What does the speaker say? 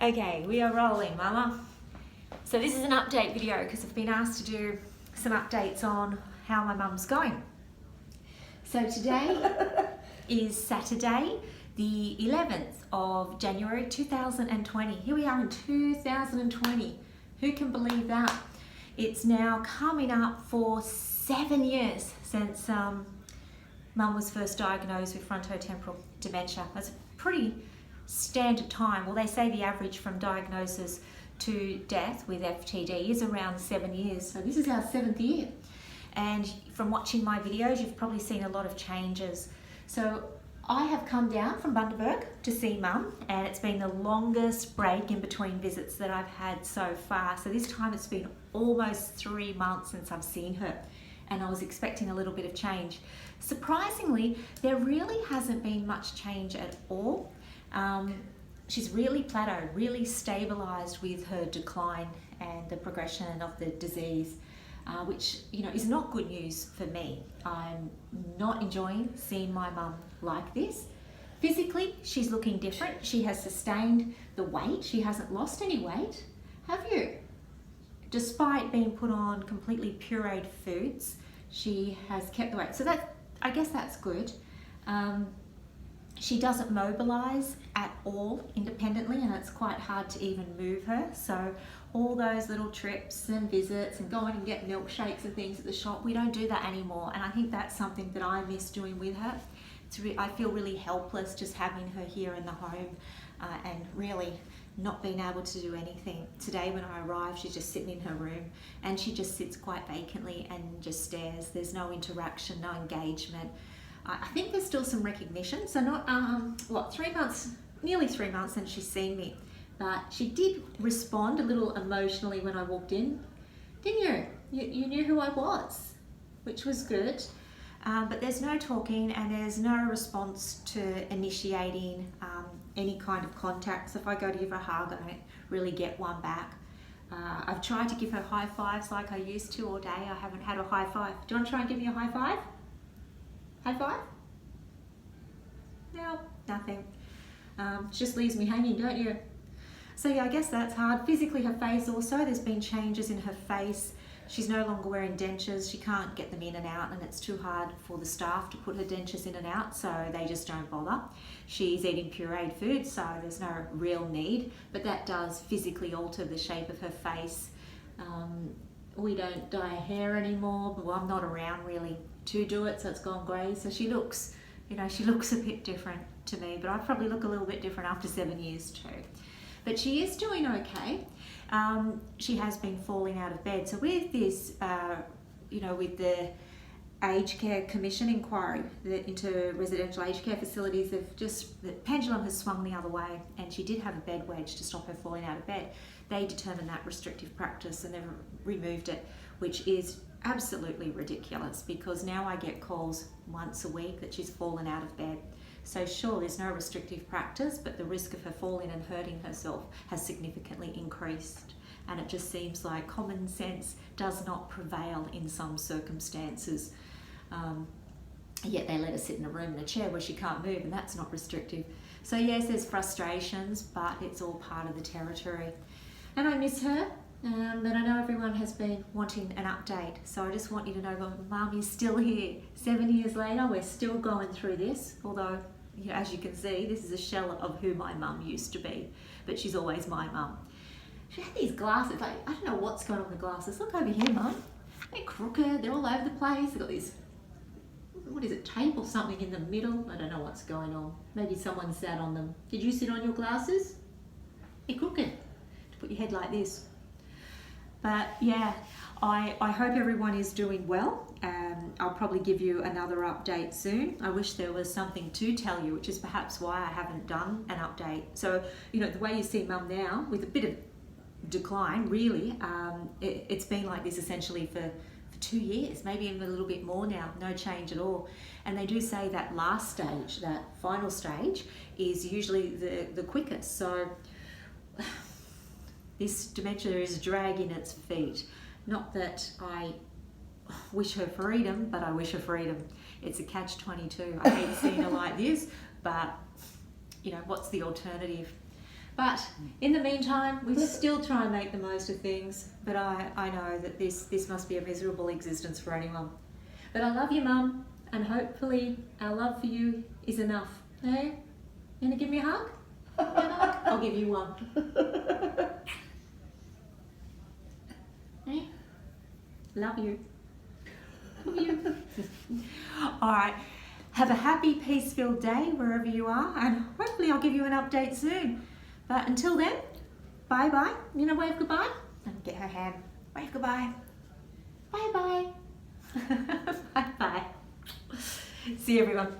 Okay, we are rolling, Mama. So this is an update video because I've been asked to do some updates on how my mum's going. So today is Saturday, the 11th of January 2020. Here we are in 2020. Who can believe that? It's now coming up for 7 years since Mum was first diagnosed with frontotemporal dementia. That's a pretty standard time. Well, they say the average from diagnosis to death with FTD is around 7 years. So this is our 7th year. And from watching my videos, you've probably seen a lot of changes. So I have come down from Bundaberg to see Mum, and it's been the longest break in between visits that I've had so far. So this time it's been almost 3 months since I've seen her, and I was expecting a little bit of change. Surprisingly, there really hasn't been much change at all. She's really plateaued, really stabilised with her decline and the progression of the disease, which is not good news for me. I'm not enjoying seeing my mum like this. Physically, she's looking different. She has sustained the weight. She hasn't lost any weight. Have you? Despite being put on completely pureed foods, she has kept the weight. So I guess that's good. She doesn't mobilise at all independently, and it's quite hard to even move her. So all those little trips and visits and going and get milkshakes and things at the shop, we don't do that anymore. And I think that's something that I miss doing with her. I feel really helpless just having her here in the home and really not being able to do anything. Today when I arrived, she's just sitting in her room and she just sits quite vacantly and just stares. There's no interaction, no engagement. I think there's still some recognition. So not, 3 months, nearly 3 months since she's seen me. But she did respond a little emotionally when I walked in, didn't you? You knew who I was, which was good. But there's no talking and there's no response to initiating any kind of contact. So if I go to give her a hug, I don't really get one back. I've tried to give her high fives like I used to all day. I haven't had a high five. Do you want to try and give me a high five? High five? No, nothing. Just leaves me hanging, don't you? So yeah, I guess that's hard. Physically, her face also, there's been changes in her face. She's no longer wearing dentures. She can't get them in and out, and it's too hard for the staff to put her dentures in and out, so they just don't bother. She's eating pureed food, so there's no real need, but that does physically alter the shape of her face. We don't dye her hair anymore. Well, I'm not around really to do it, so it's gone grey. So she looks, she looks a bit different to me, but I probably look a little bit different after 7 years too. But she is doing okay. She has been falling out of bed. So with this, with the Aged Care Commission inquiry into residential aged care facilities, the pendulum has swung the other way, and she did have a bed wedge to stop her falling out of bed. They determined that restrictive practice and they've removed it, which is absolutely ridiculous because now I get calls once a week that she's fallen out of bed. So sure, there's no restrictive practice, but the risk of her falling and hurting herself has significantly increased. And it just seems like common sense does not prevail in some circumstances. Yet they let her sit in a room in a chair where she can't move, and that's not restrictive. So yes, there's frustrations, but it's all part of the territory. And I miss her, but I know everyone has been wanting an update. So I just want you to know that Mum is still here. 7 years later, we're still going through this, although as you can see, this is a shell of who my mum used to be, but she's always my mum. She had these glasses, I don't know what's going on with the glasses. Look over here, Mum. They're crooked, they're all over the place. They've got this, what is it, tape or something in the middle? I don't know what's going on. Maybe someone sat on them. Did you sit on your glasses? They're crooked. To put your head like this. But yeah, I hope everyone is doing well. I'll probably give you another update soon. I wish there was something to tell you, which is perhaps why I haven't done an update. So, the way you see Mum now, with a bit of decline, really, it's been like this essentially for 2 years, maybe even a little bit more now, no change at all. And they do say that last stage, that final stage, is usually the quickest. So this dementia is dragging its feet. Not that I wish her freedom, but I wish her freedom. It's a catch-22. I hate seeing her like this, but what's the alternative? But in the meantime, we still try and make the most of things. But I know that this must be a miserable existence for anyone. But I love you, Mum, and hopefully our love for you is enough. Hey? You gonna give me a hug? I'll give you one. Hey? Love you. Love you. All right. Have a happy, peace-filled day wherever you are, and hopefully I'll give you an update soon. But until then, bye-bye. You know, wave goodbye? And get her hand. Wave goodbye. Bye-bye. Bye-bye. See you, everyone.